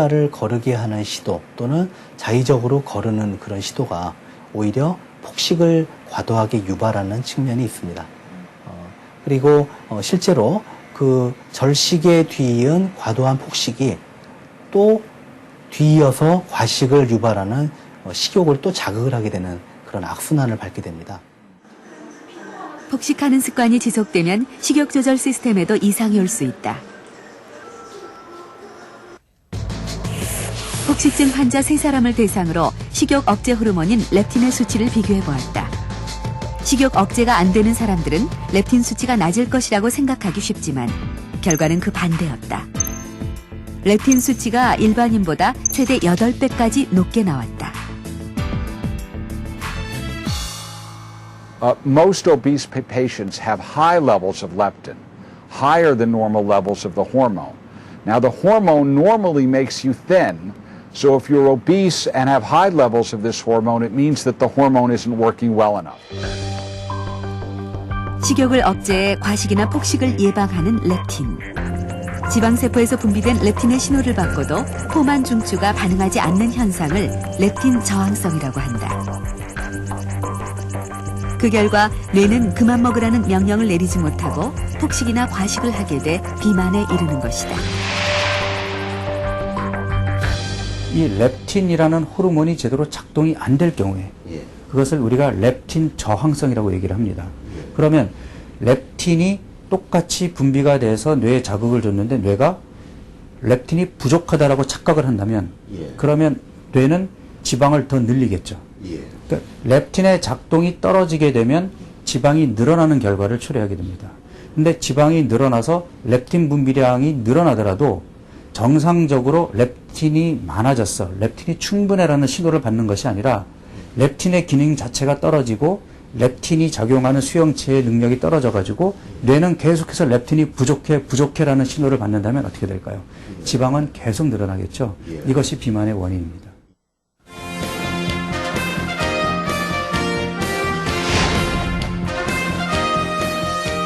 를 거르게 하는 시도 또는 자의적으로 거르는 그런 시도가 오히려 폭식을 과도하게 유발하는 측면이 있습니다. 그리고 실제로 그 절식에 뒤이은 과도한 폭식이 또 뒤이어서 과식을 유발하는 식욕을 또 자극을 하게 되는 그런 악순환을 밟게 됩니다. 폭식하는 습관이 지속되면 식욕 조절 시스템에도 이상이 올 수 있다. 폭식증 환자 3사람을 대상으로 식욕 억제 호르몬인 렙틴의 수치를 비교해 보았다. 식욕 억제가 안 되는 사람들은 렙틴 수치가 낮을 것이라고 생각하기 쉽지만 결과는 그 반대였다. 렙틴 수치가 일반인보다 최대 8배까지 높게 나왔다. Most obese patients have high levels of leptin, higher than normal levels of the hormone. Now, the hormone normally makes you thin, so if you're obese and have high levels of this hormone, it means that the hormone isn't working well enough. 식욕을 억제해 과식이나 폭식을 예방하는 렙틴. 지방세포에서 분비된 렙틴의 신호를 받고도 포만 중추가 반응하지 않는 현상을 렙틴 저항성이라고 한다. 그 결과 뇌는 그만 먹으라는 명령을 내리지 못하고 폭식이나 과식을 하게 돼 비만에 이르는 것이다. 이 렙틴이라는 호르몬이 제대로 작동이 안 될 경우에 그것을 우리가 렙틴 저항성이라고 얘기를 합니다. 그러면 렙틴이 똑같이 분비가 돼서 뇌에 자극을 줬는데 뇌가 렙틴이 부족하다라고 착각을 한다면 그러면 뇌는 지방을 더 늘리겠죠. 그러니까 렙틴의 작동이 떨어지게 되면 지방이 늘어나는 결과를 초래하게 됩니다. 근데 지방이 늘어나서 렙틴 분비량이 늘어나더라도 정상적으로 렙틴이 많아졌어, 렙틴이 충분해라는 신호를 받는 것이 아니라 렙틴의 기능 자체가 떨어지고 렙틴이 작용하는 수용체의 능력이 떨어져가지고 뇌는 계속해서 렙틴이 부족해라는 신호를 받는다면 어떻게 될까요? 지방은 계속 늘어나겠죠. 이것이 비만의 원인입니다.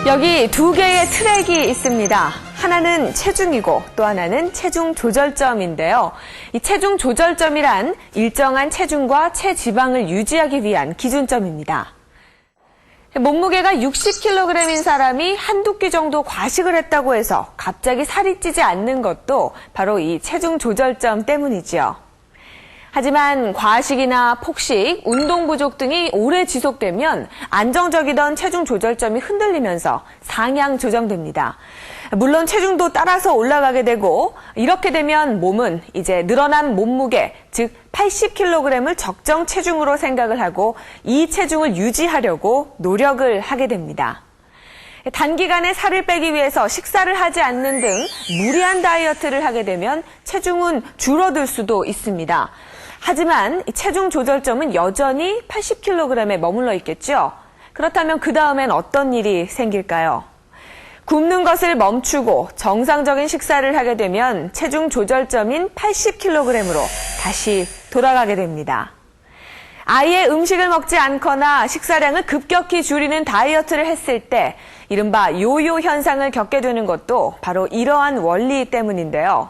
여기 2개의 트랙이 있습니다. 하나는 체중이고 또 하나는 체중 조절점인데요. 이 체중 조절점이란 일정한 체중과 체지방을 유지하기 위한 기준점입니다. 몸무게가 60kg인 사람이 한두 끼 정도 과식을 했다고 해서 갑자기 살이 찌지 않는 것도 바로 이 체중 조절점 때문이지요. 하지만 과식이나 폭식, 운동 부족 등이 오래 지속되면 안정적이던 체중 조절점이 흔들리면서 상향 조정됩니다. 물론 체중도 따라서 올라가게 되고 이렇게 되면 몸은 이제 늘어난 몸무게, 즉 80kg을 적정 체중으로 생각을 하고 이 체중을 유지하려고 노력을 하게 됩니다. 단기간에 살을 빼기 위해서 식사를 하지 않는 등 무리한 다이어트를 하게 되면 체중은 줄어들 수도 있습니다. 하지만 체중 조절점은 여전히 80kg에 머물러 있겠죠. 그렇다면 그 다음엔 어떤 일이 생길까요? 굶는 것을 멈추고 정상적인 식사를 하게 되면 체중 조절점인 80kg으로 다시 돌아가게 됩니다. 아예 음식을 먹지 않거나 식사량을 급격히 줄이는 다이어트를 했을 때 이른바 요요 현상을 겪게 되는 것도 바로 이러한 원리 때문인데요.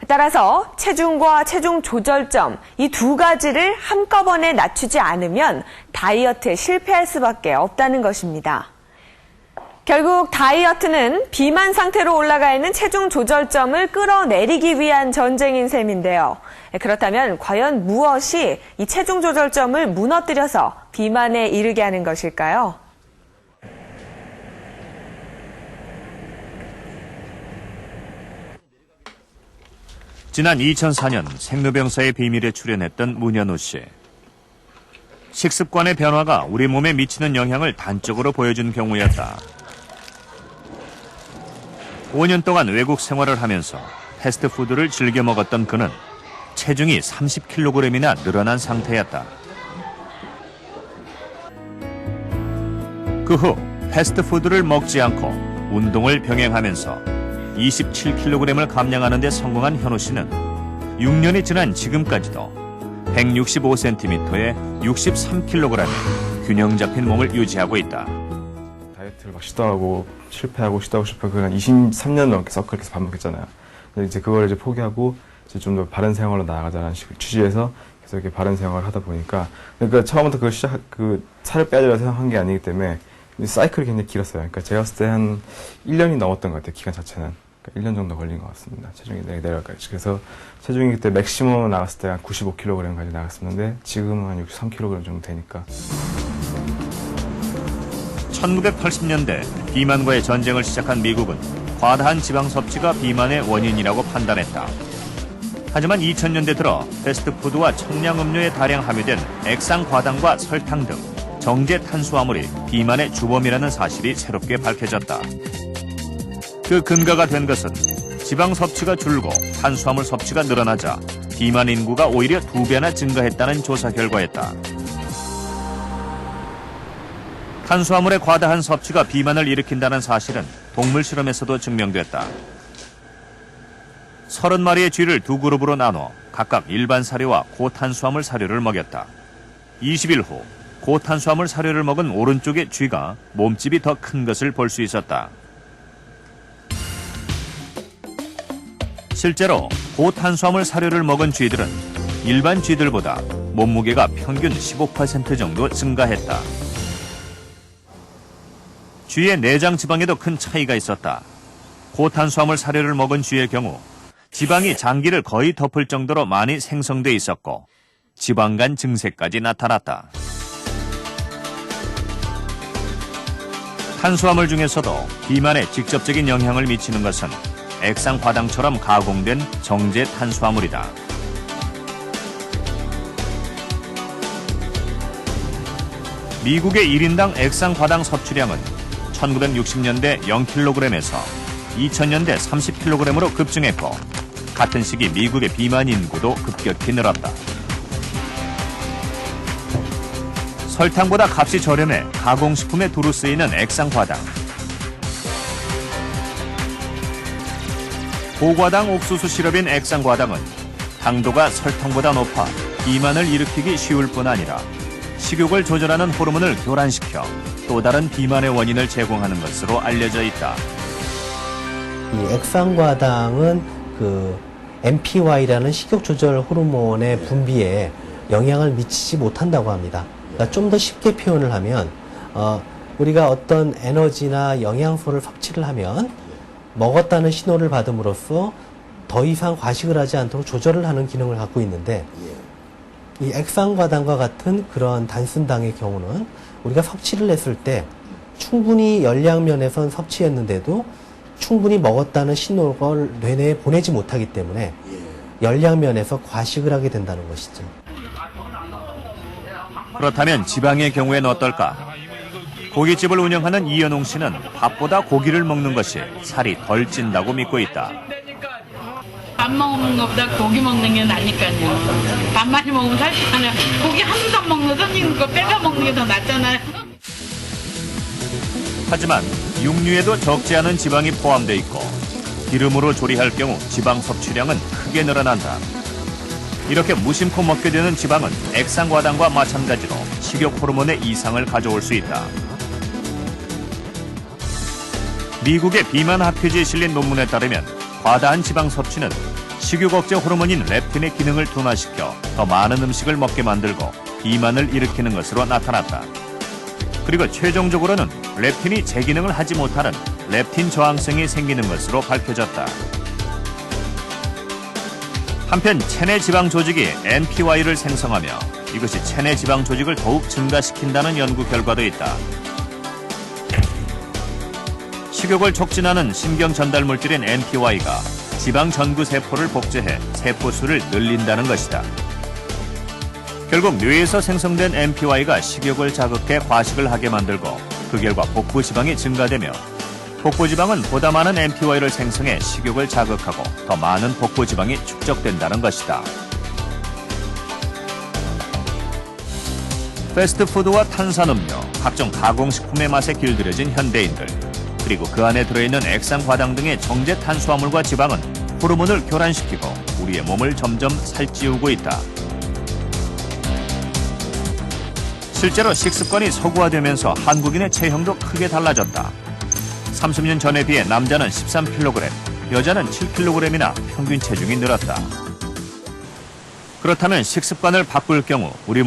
따라서 체중과 체중 조절점 이 2가지를 한꺼번에 낮추지 않으면 다이어트에 실패할 수밖에 없다는 것입니다. 결국 다이어트는 비만 상태로 올라가 있는 체중 조절점을 끌어내리기 위한 전쟁인 셈인데요. 그렇다면 과연 무엇이 이 체중 조절점을 무너뜨려서 비만에 이르게 하는 것일까요? 지난 2004년 생로병사의 비밀에 출연했던 문현우 씨. 식습관의 변화가 우리 몸에 미치는 영향을 단적으로 보여준 경우였다. 5년 동안 외국 생활을 하면서 패스트푸드를 즐겨 먹었던 그는 체중이 30kg이나 늘어난 상태였다. 그 후 패스트푸드를 먹지 않고 운동을 병행하면서 27kg을 감량하는 데 성공한 현우 씨는 6년이 지난 지금까지도 165cm에 63kg의 균형 잡힌 몸을 유지하고 있다. 다이어트를 막 시도하고 실패하고 시도하고 그냥 23년 넘게 서클에서 반복했잖아요. 근데 이제 그걸 이제 포기하고 이제 좀 더 바른 생활로 나아가자는 취지에서 계속 이렇게 바른 생활을 하다 보니까 그러니까 처음부터 그 살을 빼야지라고 생각한 게 아니기 때문에 이 사이클이 굉장히 길었어요. 그러니까 제가 봤을 때 한 1년이 넘었던 것 같아요. 기간 자체는. 그러니까 1년 정도 걸린 것 같습니다. 체중이 내려갈까지. 그래서 체중이 그때 맥시멈 나갔을 때 한 95kg까지 나갔었는데 지금은 한 63kg 정도 되니까. 1980년대 비만과의 전쟁을 시작한 미국은 과다한 지방 섭취가 비만의 원인이라고 판단했다. 하지만 2000년대 들어 패스트푸드와 청량음료에 다량 함유된 액상과당과 설탕 등 정제 탄수화물이 비만의 주범이라는 사실이 새롭게 밝혀졌다. 그 근거가 된 것은 지방 섭취가 줄고 탄수화물 섭취가 늘어나자 비만 인구가 오히려 2배나 증가했다는 조사 결과였다. 탄수화물의 과다한 섭취가 비만을 일으킨다는 사실은 동물 실험에서도 증명됐다. 30마리의 쥐를 두 그룹으로 나눠 각각 일반 사료와 고탄수화물 사료를 먹였다. 20일 후 고탄수화물 사료를 먹은 오른쪽의 쥐가 몸집이 더 큰 것을 볼 수 있었다. 실제로 고탄수화물 사료를 먹은 쥐들은 일반 쥐들보다 몸무게가 평균 15% 정도 증가했다. 쥐의 내장 지방에도 큰 차이가 있었다. 고탄수화물 사료를 먹은 쥐의 경우 지방이 장기를 거의 덮을 정도로 많이 생성돼 있었고 지방간 증세까지 나타났다. 탄수화물 중에서도 비만에 직접적인 영향을 미치는 것은 액상과당처럼 가공된 정제 탄수화물이다. 미국의 1인당 액상과당 섭취량은 1960년대 0kg에서 2000년대 30kg으로 급증했고 같은 시기 미국의 비만 인구도 급격히 늘었다. 설탕보다 값이 저렴해 가공식품에 두루 쓰이는 액상과당. 고과당 옥수수 시럽인 액상과당은 당도가 설탕보다 높아 비만을 일으키기 쉬울 뿐 아니라 식욕을 조절하는 호르몬을 교란시켜 또 다른 비만의 원인을 제공하는 것으로 알려져 있다. 이 액상과당은 그 MPY라는 식욕 조절 호르몬의 분비에 영향을 미치지 못한다고 합니다. 그러니까 좀 더 쉽게 표현을 하면 우리가 어떤 에너지나 영양소를 섭취를 하면 먹었다는 신호를 받음으로써 더 이상 과식을 하지 않도록 조절을 하는 기능을 갖고 있는데 이 액상과당과 같은 그런 단순당의 경우는 우리가 섭취를 했을 때 충분히 열량면에선 섭취했는데도 충분히 먹었다는 신호를 뇌내에 보내지 못하기 때문에 열량면에서 과식을 하게 된다는 것이죠. 그렇다면 지방의 경우에는 어떨까? 고깃집을 운영하는 이연웅 씨는 밥보다 고기를 먹는 것이 살이 덜 찐다고 믿고 있다. 밥 먹는 것보다 고기 먹는 게 나니까요. 밥 많이 먹으면 살 찌잖아요. 고기 한 번 먹는 선생님 거 빼서 먹는 게 더 낫잖아요. 하지만 육류에도 적지 않은 지방이 포함되어 있고 기름으로 조리할 경우 지방 섭취량은 크게 늘어난다. 이렇게 무심코 먹게 되는 지방은 액상과당과 마찬가지로 식욕 호르몬의 이상을 가져올 수 있다. 미국의 비만 학회지에 실린 논문에 따르면 과다한 지방 섭취는 식욕 억제 호르몬인 렙틴의 기능을 둔화시켜 더 많은 음식을 먹게 만들고 비만을 일으키는 것으로 나타났다. 그리고 최종적으로는 렙틴이 제 기능을 하지 못하는 렙틴 저항성이 생기는 것으로 밝혀졌다. 한편 체내 지방 조직이 NPY를 생성하며 이것이 체내 지방 조직을 더욱 증가시킨다는 연구 결과도 있다. 식욕을 촉진하는 신경 전달 물질인 NPY가 지방 전구 세포를 복제해 세포 수를 늘린다는 것이다. 결국 뇌에서 생성된 NPY가 식욕을 자극해 과식을 하게 만들고 그 결과 복부 지방이 증가되며 복부 지방은 보다 많은 NPY를 생성해 식욕을 자극하고 더 많은 복부 지방이 축적된다는 것이다. 패스트푸드와 탄산음료, 각종 가공식품의 맛에 길들여진 현대인들, 그리고 그 안에 들어있는 액상과당 등의 정제 탄수화물과 지방은 호르몬을 교란시키고 우리의 몸을 점점 살찌우고 있다. 실제로 식습관이 서구화되면서 한국인의 체형도 크게 달라졌다. 30년 전에 비해 남자는 13kg, 여자는 7kg이나 평균 체중이 늘었다. 그렇다면 식습관을 바꿀 경우 우리